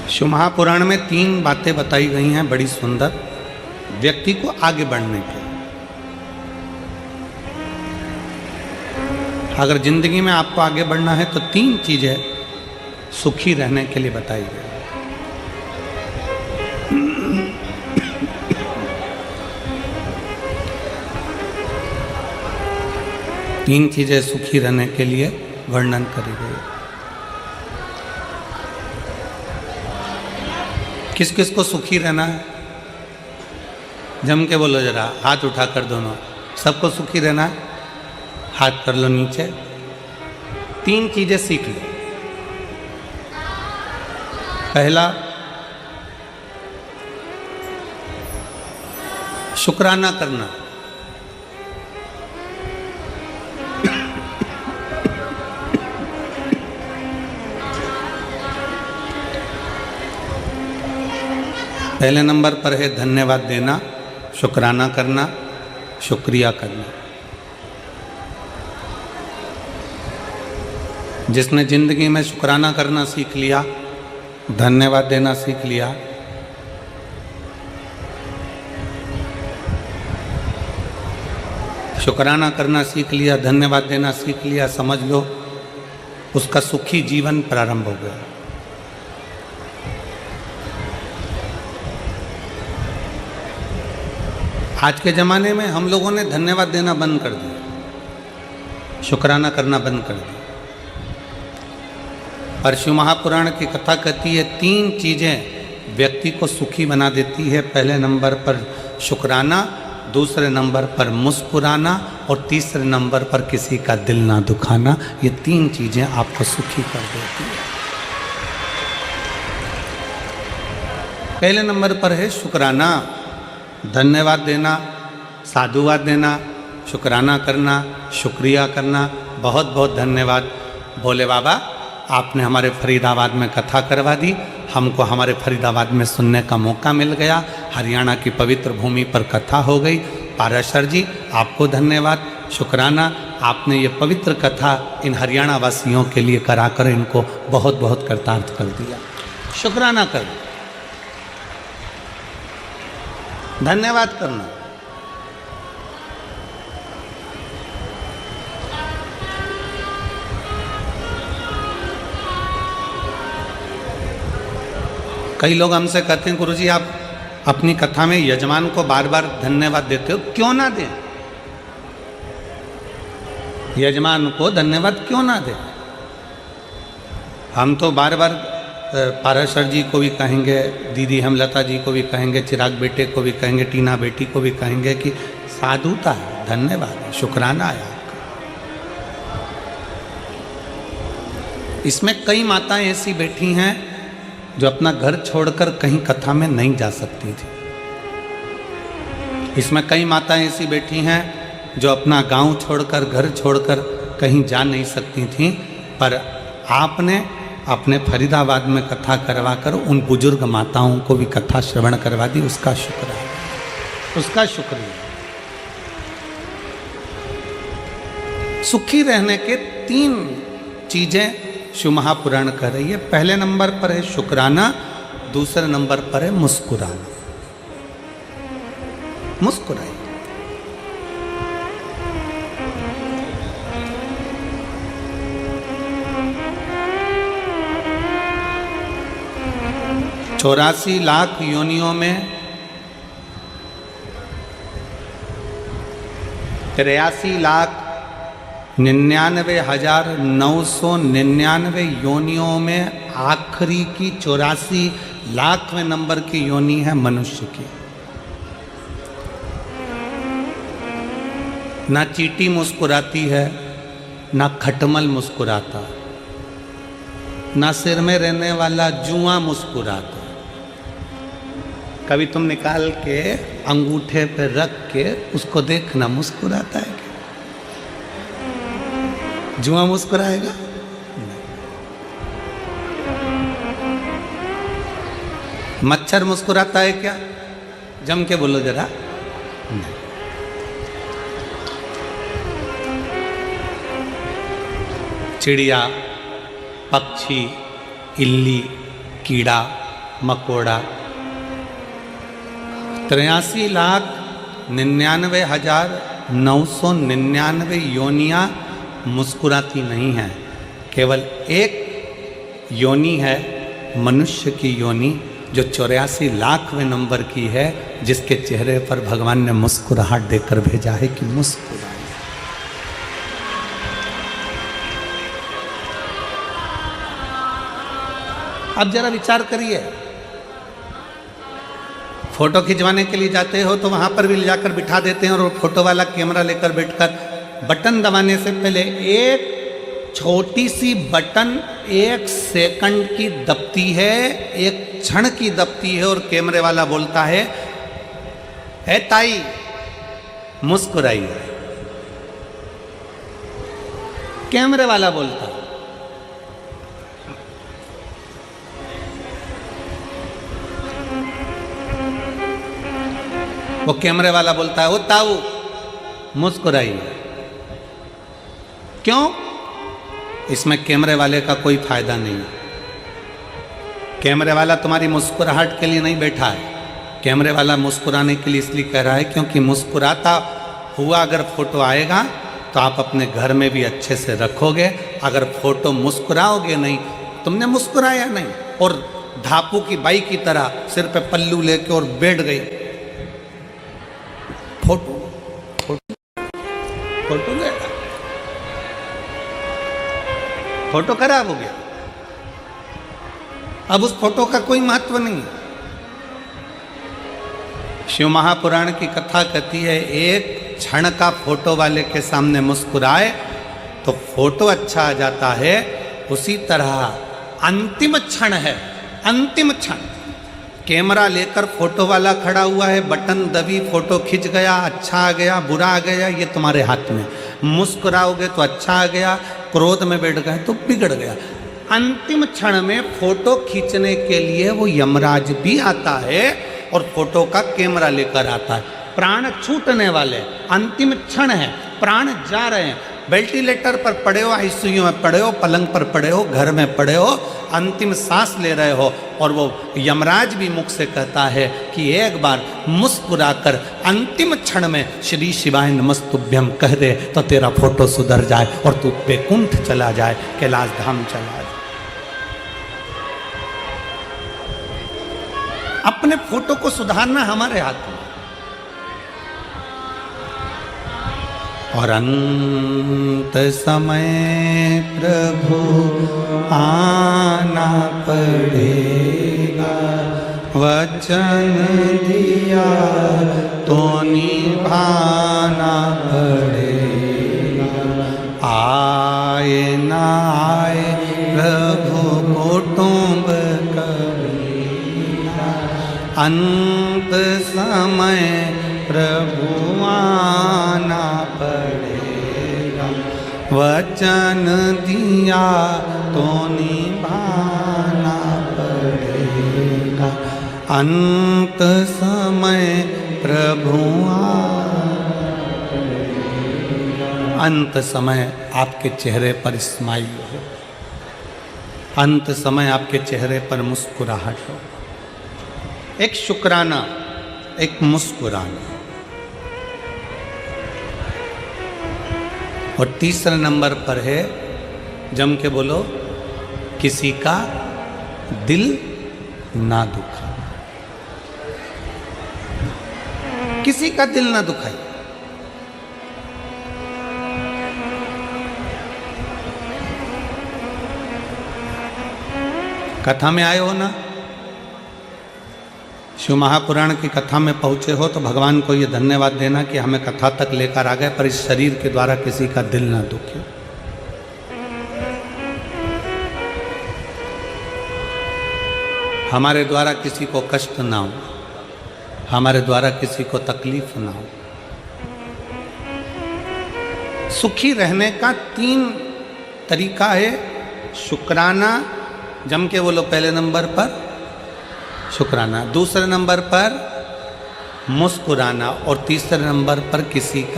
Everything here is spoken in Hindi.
शिव महापुराण में 3 बातें बताई गई हैं बड़ी सुंदर, व्यक्ति को आगे बढ़ने के। अगर जिंदगी में आपको आगे बढ़ना है तो 3 चीजें सुखी रहने के लिए बताई गई। तीन चीजें सुखी रहने के लिए वर्णन करी गई। किस किस को सुखी रहना है? जम के बोलो जरा, हाथ उठाकर दोनों। सबको सुखी रहना है? हाथ कर लो नीचे। 3 चीजें सीख लो। पहला, शुक्राना करना। पहले नंबर पर है धन्यवाद देना, शुक्राना करना, शुक्रिया करना। जिसने जिंदगी में शुक्राना करना सीख लिया, धन्यवाद देना सीख लिया, शुक्राना करना सीख लिया, धन्यवाद देना सीख लिया, समझ लो उसका सुखी जीवन प्रारंभ हो गया। आज के ज़माने में हम लोगों ने धन्यवाद देना बंद कर दिया, शुक्राना करना बंद कर दिया। और शिव महापुराण की कथा कहती है 3 चीज़ें व्यक्ति को सुखी बना देती है। पहले नंबर पर शुक्राना, दूसरे नंबर पर मुस्कुराना और तीसरे नंबर पर किसी का दिल ना दुखाना। ये 3 चीज़ें आपको सुखी कर देती है। पहले नंबर पर है शुक्राना, धन्यवाद देना, साधुवाद देना, शुक्राना करना, शुक्रिया करना। बहुत बहुत धन्यवाद भोले बाबा, आपने हमारे फरीदाबाद में कथा करवा दी, हमको हमारे फरीदाबाद में सुनने का मौका मिल गया। हरियाणा की पवित्र भूमि पर कथा हो गई। पाराशर जी आपको धन्यवाद, शुक्राना, आपने ये पवित्र कथा इन हरियाणा वासियों के लिए कराकर इनको बहुत बहुत कृतार्थ कर दिया। शुक्राना कर, धन्यवाद करना। कई लोग हमसे कहते हैं गुरुजी आप अपनी कथा में यजमान को बार बार धन्यवाद देते हो, क्यों ना दें? यजमान को धन्यवाद क्यों ना दें? हम तो बार बार पाराशर जी को भी कहेंगे, दीदी हेमलता जी को भी कहेंगे, चिराग बेटे को भी कहेंगे, टीना बेटी को भी कहेंगे कि साधुता है, धन्यवाद है, शुक्राना है आपका। इसमें कई माताएं ऐसी बैठी हैं जो अपना घर छोड़कर कहीं कथा में नहीं जा सकती थी। इसमें कई माताएं ऐसी बैठी हैं जो अपना गांव छोड़कर, घर छोड़कर कहीं जा नहीं सकती थीं, पर आपने अपने फरीदाबाद में कथा करवा कर उन बुजुर्ग माताओं को भी कथा श्रवण करवा दी। उसका शुक्र है, उसका शुक्रिया। सुखी रहने के 3 चीजें शिव महापुराण कर रही है। पहले नंबर पर है शुक्राना, दूसरे नंबर पर है मुस्कुराना। मुस्कुराइए। चौरासी लाख योनियों में 83,99,999 योनियों में आखिरी की 84 लाखवें नंबर की योनि है मनुष्य की। ना चींटी मुस्कुराती है, ना खटमल मुस्कुराता, ना सिर में रहने वाला जुआ मुस्कुराता। कभी तुम निकाल के अंगूठे पे रख के उसको देखना, मुस्कुराता है क्या? जुआ मुस्कुराएगा? मच्छर मुस्कुराता है क्या? जम के बोलो जरा। नहीं। चिड़िया, पक्षी, इल्ली, कीड़ा, मकोड़ा। 83,99,999 योनियाँ मुस्कुराती नहीं हैं। केवल एक योनि है मनुष्य की योनि जो 84,00,000वें नंबर की है, जिसके चेहरे पर भगवान ने मुस्कुराहट देकर भेजा है कि मुस्कुराए। अब जरा विचार करिए, फोटो खिंचवाने के लिए जाते हो तो वहां पर भी ले जाकर बिठा देते हैं और वो फोटो वाला कैमरा लेकर बैठकर बटन दबाने से पहले एक छोटी सी बटन 1 सेकंड की दबती है, 1 क्षण की दबती है और कैमरे वाला बोलता है, "ए ताई मुस्कुराइए।" कैमरे वाला बोलता है। वो कैमरे वाला बोलता है, "ओ ताऊ मुस्कुराइए।" क्यों? इसमें कैमरे वाले का कोई फायदा नहीं है। कैमरे वाला तुम्हारी मुस्कुराहट के लिए नहीं बैठा है। कैमरे वाला मुस्कुराने के लिए इसलिए कह रहा है क्योंकि मुस्कुराता हुआ अगर फोटो आएगा तो आप अपने घर में भी अच्छे से रखोगे। अगर फोटो मुस्कुराओगे नहीं, तुमने मुस्कुराया नहीं और धापू की बाई की तरह सिर पे पल्लू लेके और बैठ गई, फोटो फोटो फोटो गया, फोटो खराब हो गया। अब उस फोटो का कोई महत्व नहीं है। शिव महापुराण की कथा कहती है, एक क्षण का फोटो वाले के सामने मुस्कुराए तो फोटो अच्छा आ जाता है। उसी तरह अंतिम क्षण है, अंतिम क्षण। कैमरा लेकर फोटो वाला खड़ा हुआ है, बटन दबी, फोटो खिंच गया, अच्छा आ गया, बुरा आ गया, ये तुम्हारे हाथ में। मुस्कुराओगे तो अच्छा आ गया, क्रोध में बैठ गए तो बिगड़ गया। अंतिम क्षण में फोटो खींचने के लिए वो यमराज भी आता है और फोटो का कैमरा लेकर आता है। प्राण छूटने वाले, अंतिम क्षण है, प्राण जा रहे हैं। वेंटिलेटर पर पड़े हो, आईसीयू में पड़े हो, पलंग पर पड़े हो, घर में पड़े हो, अंतिम सांस ले रहे हो और वो यमराज भी मुख से कहता है कि एक बार मुस्कुराकर अंतिम क्षण में श्री शिवाय नमस्तुभ्यम कह दे तो तेरा फोटो सुधर जाए और तू बैकुंठ चला जाए, कैलाश धाम चला जाए। अपने फोटो को सुधारना हमारे हाथ में। और अंत समय प्रभु आना पड़ेगा, वचन दिया तो निभाना पड़ेगा। आए ना आए प्रभु कुटुंब कबीरा, अंत समय प्रभु आना पड़ेगा, वचन दिया तो निभाना पड़ेगा। अंत समय प्रभु अंत समय आपके चेहरे पर स्माइल हो, अंत समय आपके चेहरे पर मुस्कुराहट हो। एक शुक्राना, एक मुस्कुराना। और तीसरे नंबर पर है, जम के बोलो, किसी का दिल ना दुखा, किसी का दिल ना दुखाए। कथा में आए हो ना, शिव महापुराण की कथा में पहुंचे हो तो भगवान को ये धन्यवाद देना कि हमें कथा तक लेकर आ गए, पर इस शरीर के द्वारा किसी का दिल ना दुखे। हमारे द्वारा किसी को कष्ट ना हो, हमारे द्वारा किसी को तकलीफ ना हो। सुखी रहने का 3 तरीका है। शुक्राना, जम के बोलो पहले नंबर पर शुक्राना, दूसरे नंबर पर मुस्कुराना और तीसरे नंबर पर किसी का